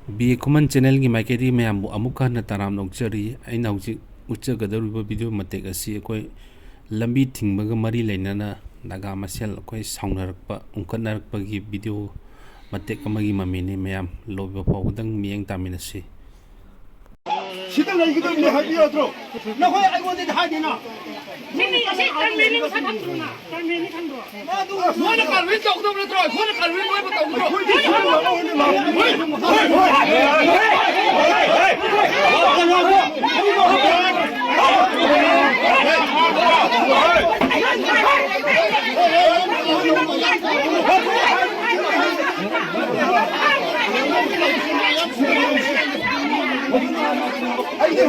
B ꯈꯨꯃꯟ ꯆꯦꯅꯦꯜꯒꯤ ꯃꯥꯏꯀꯩꯗꯒꯤ ꯃꯌꯥꯝꯕꯨ ꯑꯃꯨꯛ ꯍꯟꯅ ꯇꯔꯥꯝ ꯅꯣꯛꯆꯔꯤ ꯑꯩꯅ ꯍꯧꯖꯤꯛ ꯎꯠꯆꯒꯗꯧꯔꯤꯕ ꯚꯤꯗꯤꯑꯣ ꯃꯇꯦꯛ ꯑꯁꯤ ꯑꯩꯈꯣꯏ ꯂꯝꯕꯤ ꯊꯤꯡꯕꯒ ꯃꯔꯤ ꯂꯩꯅꯅ ꯅꯥꯒꯥ ꯃꯁꯦꯜ ꯑꯩꯈꯣꯏ ꯁꯥꯎꯅꯔꯛꯄ ꯎꯪꯈꯠꯅꯔꯛꯄꯒꯤ ꯚꯤꯗꯤꯑꯣ ꯃꯇꯦꯛ ꯑꯃꯒꯤ ꯃꯃꯤꯅꯤ ꯃꯌꯥꯝ ꯂꯣꯏꯕ ꯐꯥꯎꯕꯗꯪ ꯃꯤꯠꯌꯦꯡ ꯇꯥꯃꯤꯟꯅꯁꯤ 시대 이기도 하기야죠. 나 거기 알고 있는데 하기나. 미니 이제 달매니 사람 들어나. 달매니 간 거. 뭐는 갈 왼쪽 엉덩이로 들어. 뭐는 갈 왼쪽 해봤다 엉덩이로. 아이들